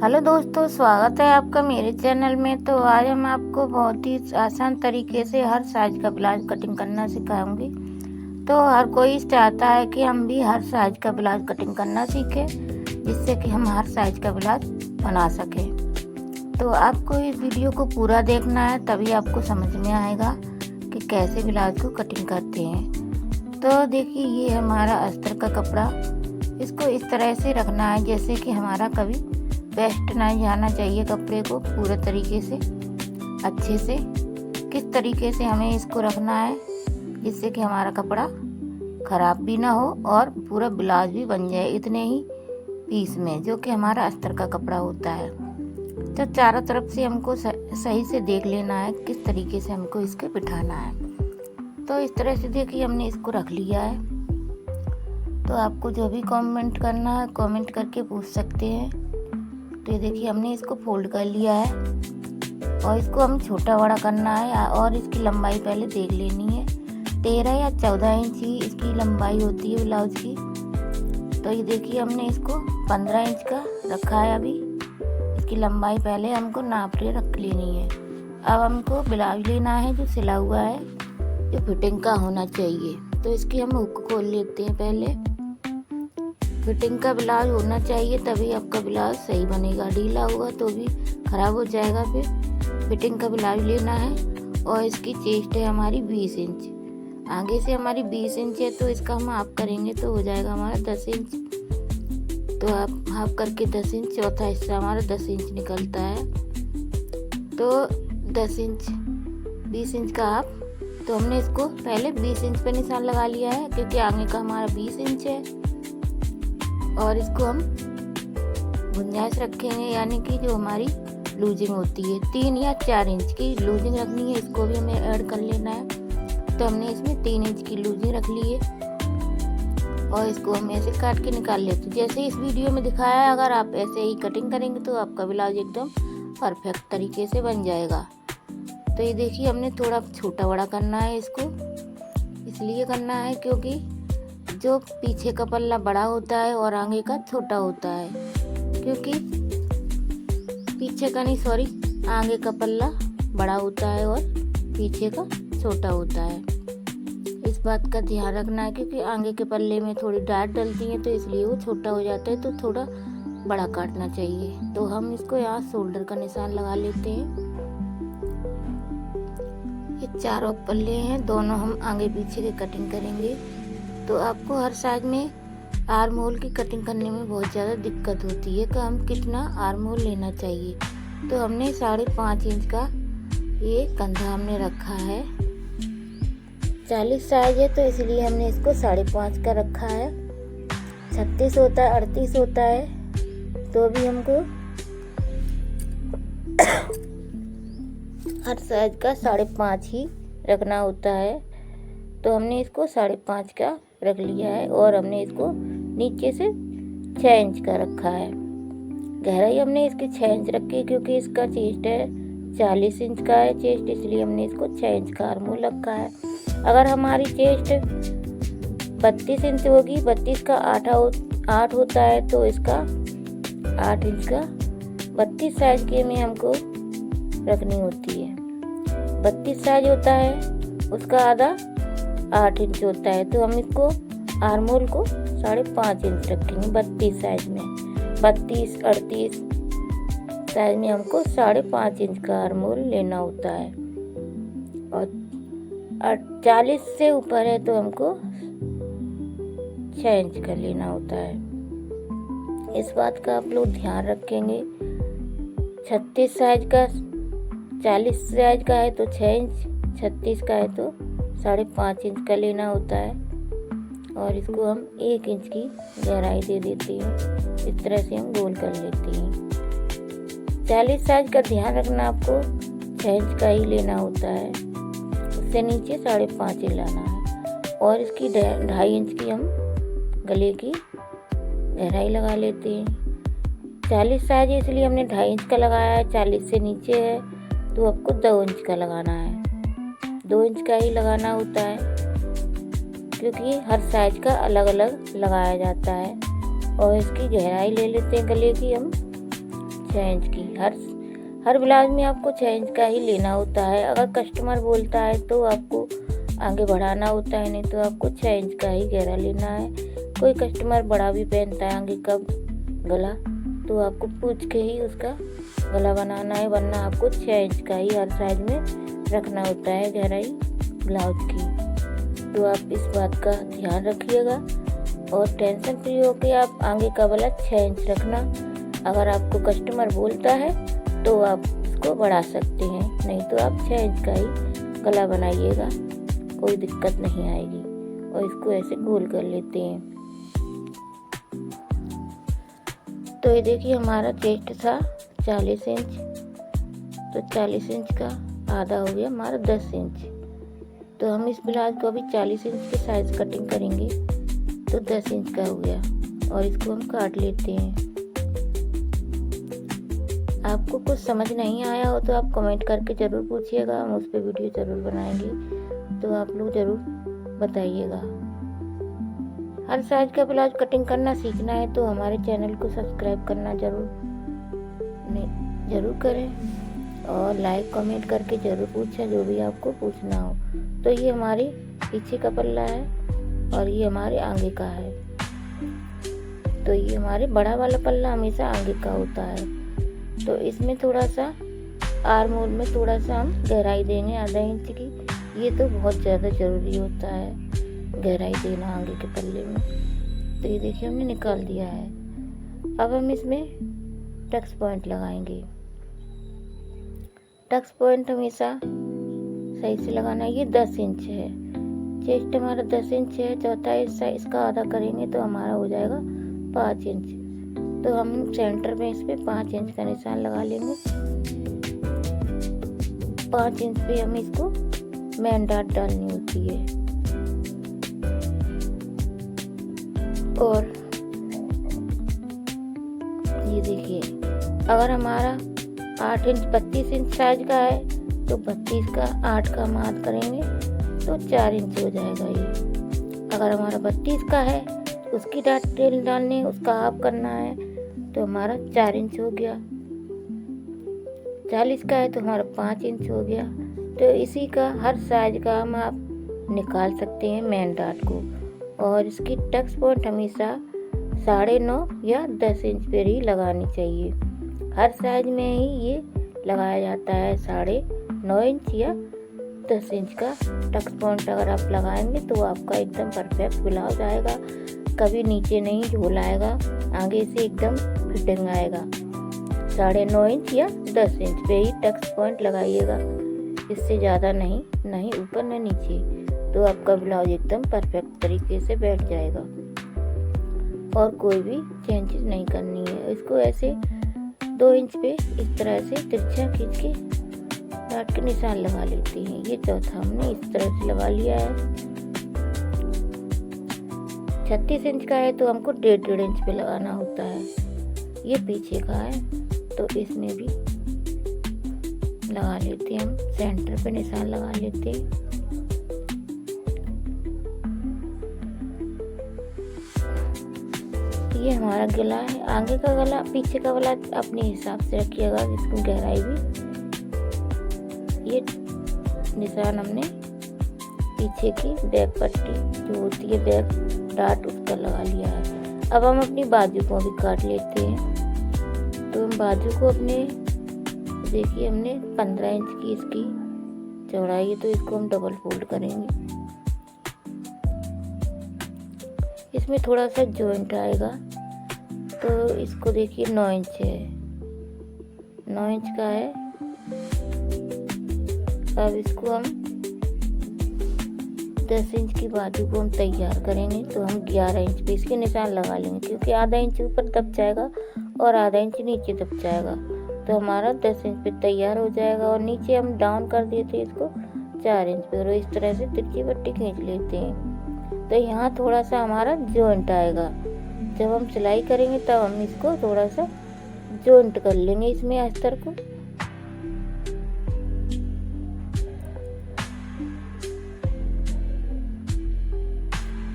Hello दोस्तों, स्वागत है आपका मेरे चैनल में। तो आज हम आपको बहुत ही आसान तरीके से हर साइज का ब्लाउज कटिंग करना सिखाऊंगी। तो हर कोई चाहता है कि हम भी हर साइज का ब्लाउज कटिंग करना सीखें, जिससे कि हम हर साइज का ब्लाउज बना सकें। तो आपको इस वीडियो को पूरा देखना है, तभी आपको समझ में आएगा कि कैसे ब्लाउज को कटिंग करते हैं। तो देखिए, ये हमारा अस्तर का कपड़ा, इसको इस तरह से रखना है जैसे कि हमारा कभी वेस्ट ना जाना चाहिए कपड़े को। पूरे तरीके से अच्छे से किस तरीके से हमें इसको रखना है जिससे कि हमारा कपड़ा ख़राब भी ना हो और पूरा ब्लाउज भी बन जाए इतने ही पीस में, जो कि हमारा अस्तर का कपड़ा होता है। तो चारों तरफ से हमको सही से देख लेना है किस तरीके से हमको इसके बिठाना है। तो इस तरह से देखिए, हमने इसको रख लिया है। तो आपको जो भी कमेंट करना है कमेंट करके पूछ सकते हैं। तो ये देखिए, हमने इसको फोल्ड कर लिया है और इसको हम छोटा बड़ा करना है और इसकी लंबाई पहले देख लेनी है। 13 या 14 इंच ही इसकी लंबाई होती है ब्लाउज की। तो ये देखिए, हमने इसको 15 इंच का रखा है। अभी इसकी लंबाई पहले हमको नाप के रख लेनी है। अब हमको ब्लाउज लेना है जो सिला हुआ है, जो फिटिंग का होना चाहिए। तो इसकी हम हुक खोल लेते हैं। पहले फिटिंग का ब्लाउज होना चाहिए, तभी आपका ब्लाउज सही बनेगा। ढीला होगा तो भी खराब हो जाएगा। फिर फिटिंग का ब्लाउज लेना है और इसकी चेस्ट है हमारी 20 इंच। आगे से हमारी 20 इंच है, तो इसका हम हाफ करेंगे तो हो जाएगा हमारा 10 इंच। तो आप हाफ करके 10 इंच, चौथा हिस्सा हमारा 10 इंच निकलता है। तो 10 इंच 20 इंच का हाफ। तो हमने इसको पहले 20 इंच पे निशान लगा लिया है, क्योंकि आगे का हमारा 20 इंच है। और इसको हम गुंजाइश रखेंगे, यानी कि जो हमारी लूजिंग होती है 3 या 4 इंच की लूजिंग रखनी है। इसको भी हमें ऐड कर लेना है। तो हमने इसमें 3 इंच की लूजिंग रख ली है और इसको हम ऐसे काट के निकाल लेते हैं जैसे इस वीडियो में दिखाया है। अगर आप ऐसे ही कटिंग करेंगे तो आपका ब्लाउज एकदम परफेक्ट तरीके से बन जाएगा। तो ये देखिए, हमने थोड़ा छोटा बड़ा करना है इसको। इसलिए करना है क्योंकि जो पीछे का पल्ला बड़ा होता है और आगे का छोटा होता है, क्योंकि आगे का पल्ला बड़ा होता है और पीछे का छोटा होता है। इस बात का ध्यान रखना है, क्योंकि आगे के पल्ले में थोड़ी डार्ट डलती है, तो इसलिए वो छोटा हो जाता है। तो थोड़ा बड़ा काटना चाहिए। तो हम इसको यहाँ शोल्डर का निशान लगा लेते हैं। ये चारों पल्ले हैं, दोनों हम आगे पीछे की कटिंग करेंगे। तो आपको हर साइज में आर्म होल की कटिंग करने में बहुत ज़्यादा दिक्कत होती है कि हम कितना आर्म होल लेना चाहिए। तो हमने 5.5 इंच का ये कंधा हमने रखा है। 40 साइज है, तो इसलिए हमने इसको 5.5 का रखा है। 36 होता है, 38 होता है, तो भी हमको हर साइज का 5.5 ही रखना होता है। तो हमने इसको 5.5 का रख लिया है और हमने इसको नीचे से 6 इंच का रखा है। गहराई हमने इसकी 6 इंच रखी, क्योंकि इसका चेस्ट है 40 इंच का है चेस्ट, इसलिए हमने इसको 6 इंच का आर्म होल रखा है। अगर हमारी चेस्ट 32 इंच होगी, 32 का 8 होता है, तो इसका 8 इंच का 32 साइज के में हमको रखनी होती है। 32 साइज होता है, उसका आधा 8 इंच होता है। तो हम इसको आर्म होल को 5.5 इंच रखेंगे 32 साइज में। 32, 38 साइज में हमको 5.5 इंच का आर्म होल लेना होता है। और 40 से ऊपर है तो हमको 6 इंच का लेना होता है। इस बात का आप लोग ध्यान रखेंगे। 36 साइज का 40 साइज का है तो 6 इंच, 36 का है तो 5.5 इंच का लेना होता है। और इसको हम 1 इंच की गहराई दे देते हैं। इस तरह से हम गोल कर लेते हैं। 40 साइज का ध्यान रखना, आपको 6 इंच का ही लेना होता है, उससे नीचे 5.5 ही लाना है। और इसकी 2.5 इंच की हम गले की गहराई लगा लेते हैं। 40 साइज है, इसलिए हमने 2.5 इंच का लगाया है। 40 से नीचे है तो आपको 2 इंच का लगाना है। 2 इंच का ही लगाना होता है, क्योंकि हर साइज का अलग अलग लगाया जाता है। और इसकी गहराई ले लेते हैं गले की हम 6 इंच की। हर ब्लाउज में आपको 6 इंच का ही लेना होता है। अगर कस्टमर बोलता है तो आपको आगे बढ़ाना होता है, नहीं तो आपको 6 इंच का ही घेरा लेना है। कोई कस्टमर बड़ा भी पहनता है आगे का गला, तो आपको पूछ के ही उसका गला बनाना है, वरना आपको 6 इंच का ही हर साइज में रखना होता है गहराई ब्लाउज की। तो आप इस बात का ध्यान रखिएगा और टेंशन फ्री होकर आप आगे का गला 6 इंच रखना। अगर आपको कस्टमर बोलता है तो आप इसको बढ़ा सकते हैं, नहीं तो आप 6 इंच का ही गला बनाइएगा, कोई दिक्कत नहीं आएगी। और इसको ऐसे गोल कर लेते हैं। तो ये देखिए हमारा चेस्ट था 40 इंच, तो 40 इंच का आधा हो गया हमारा 10 इंच। तो हम इस ब्लाउज को अभी 40 इंच के साइज कटिंग करेंगे, तो 10 इंच का हो गया और इसको हम काट लेते हैं। आपको कुछ समझ नहीं आया हो तो आप कमेंट करके ज़रूर पूछिएगा, हम उस पर वीडियो ज़रूर बनाएंगे, तो आप लोग ज़रूर बताइएगा। हर साइज का ब्लाउज कटिंग करना सीखना है तो हमारे चैनल को सब्सक्राइब करना ज़रूर करें और लाइक कमेंट करके ज़रूर पूछें जो भी आपको पूछना हो। तो ये हमारे पीछे का पल्ला है और ये हमारे आगे का है। तो ये हमारे बड़ा वाला पल्ला हमेशा आगे का होता है, तो इसमें थोड़ा सा आर्म होल में थोड़ा सा हम गहराई देंगे आधा इंच की। ये तो बहुत ज़्यादा ज़रूरी होता है गहराई देना आगे के पल्ले में। तो ये देखिए हमने निकाल दिया है। अब हम इसमें टक्स पॉइंट लगाएंगे। टक्स पॉइंट हमेशा सही से लगाना है। ये 10 इंच है, चेस्ट हमारा 10 इंच है, चौथा हिस्सा इसका आधा करेंगे तो हमारा हो जाएगा 5 इंच। तो हम सेंटर में इस पे 5 इंच का निशान लगा लेंगे। 5 इंच पे हम इसको मेन डॉट डालनी होती है। और ये देखिए अगर हमारा 8 इंच 32 इंच साइज का है तो 32 का 8 का मार्क करेंगे तो 4 इंच हो जाएगा ये। अगर हमारा 32 का है उसकी डिटेल डालनी, उसका हाफ करना है तो हमारा 4 इंच हो गया। 40 का है तो हमारा 5 इंच हो गया। तो इसी का हर साइज का हम आप निकाल सकते हैं मेन डॉट को। और इसकी टक्स पॉइंट हमेशा 9.5 या 10 इंच पर ही लगानी चाहिए। हर साइज में ही ये लगाया जाता है 9.5 इंच या 10 इंच का टक्स पॉइंट। अगर आप लगाएंगे तो आपका एकदम परफेक्ट ब्लाउज आएगा, कभी नीचे नहीं झोल आएगा, आगे से एकदम फिटिंग आएगा। 9.5 इंच या 10 इंच पे ही टक्स पॉइंट लगाइएगा, इससे ज़्यादा नहीं, ना ही ऊपर न नीचे, तो आपका ब्लाउज एकदम परफेक्ट तरीके से बैठ जाएगा और कोई भी चेंजेस नहीं करनी है। इसको ऐसे 2 इंच पे इस तरह से तिरछा खींच के डॉट के निशान लगा लेते हैं। ये चौथा हमने इस तरह से लगा लिया है। 36 इंच का है तो हमको 1.5 इंच पे लगाना होता है। ये पीछे का है तो इसमें भी लगा लेते हैं, हम सेंटर पे निशान लगा लेते हैं। ये हमारा गला है, आगे का गला पीछे का गला अपने हिसाब से रखिएगा, इसकी गहराई भी। ये निशान हमने पीछे की बैक पट्टी जो होती है बैक डॉट उसका लगा लिया है। अब हम अपनी बाजू को भी काट लेते हैं। तो हम बाजू को अपने देखिए हमने 15 इंच की इसकी चौड़ाई है, तो इसको हम डबल फोल्ड करेंगे। इसमें थोड़ा सा जॉइंट आएगा, तो इसको देखिए 9 इंच है, 9 इंच का है। अब इसको हम 10 इंच की बाजू को हम तैयार करेंगे, तो हम 11 इंच पे इसके निशान लगा लेंगे, क्योंकि आधा इंच ऊपर दब जाएगा और आधा इंच नीचे दब जाएगा। तो हमारा 10 इंच पे तैयार हो जाएगा। और नीचे हम डाउन कर देते हैं इसको 4 इंच पे, और इस तरह से तिरछी पट्टी खींच लेते हैं। तो यहाँ थोड़ा सा हमारा जॉइंट आएगा। जब हम सिलाई करेंगे तब हम इसको थोड़ा सा जॉइंट कर लेंगे इसमें अस्तर को।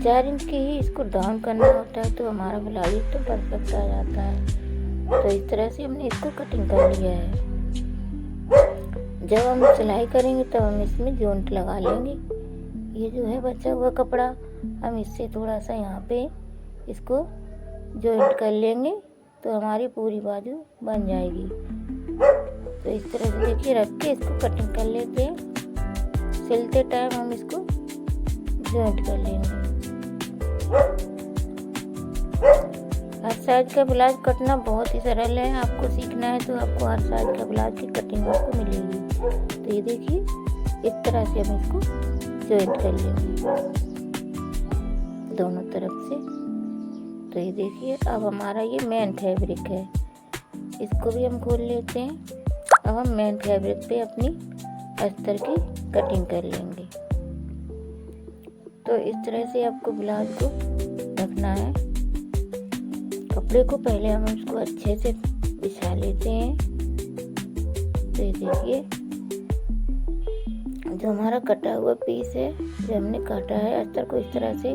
चार इंच की ही इसको डाउन करना होता है, तो हमारा ब्लाउज तो परफेक्ट आ जाता है। तो इस तरह से हमने इसको कटिंग कर लिया है। जब हम सिलाई करेंगे तब हम इसमें जॉइंट लगा लेंगे। ये जो है बचा हुआ कपड़ा हम इससे थोड़ा सा यहाँ पे इसको जॉइंट कर लेंगे तो हमारी पूरी बाजू बन जाएगी। तो इस तरह से देखिए रख के इसको कटिंग कर लेते हैं। सिलते टाइम हम इसको जॉइंट कर लेंगे। हर साइज का ब्लाउज कटना बहुत ही सरल है। आपको सीखना है तो आपको हर साइज का ब्लाउज की कटिंग आपको मिलेगी। तो ये देखिए इस तरह से हम इसको जॉइंट कर लेंगे दोनों तरफ से। तो ये देखिए अब हमारा ये मेन फैब्रिक है, इसको भी हम खोल लेते हैं। अब हम मेन फैब्रिक पे अपनी अस्तर की कटिंग कर लेंगे। तो इस तरह से आपको ब्लाउज को रखना है। कपड़े को पहले हम उसको अच्छे से बिछा लेते हैं। तो ये देखिए जो हमारा कटा हुआ पीस है, जो हमने काटा है, अस्तर को इस तरह से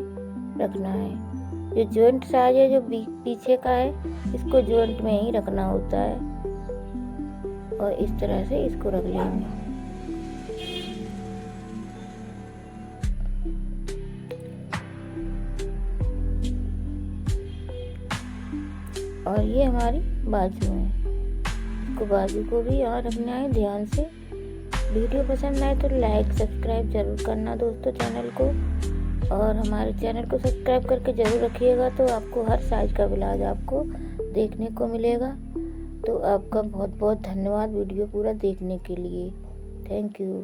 रखना है। जो जॉइंट साइज है जो पीछे का है, इसको जॉइंट में ही रखना होता है और इस तरह से इसको रख लेंगे। और ये हमारी बाजू है, इसको बाजू को भी यहाँ रखना है ध्यान से। वीडियो पसंद आए तो लाइक सब्सक्राइब जरूर करना दोस्तों चैनल को, और हमारे चैनल को सब्सक्राइब करके ज़रूर रखिएगा। तो आपको हर साइज का ब्लाउज आपको देखने को मिलेगा। तो आपका बहुत बहुत धन्यवाद वीडियो पूरा देखने के लिए। Thank you.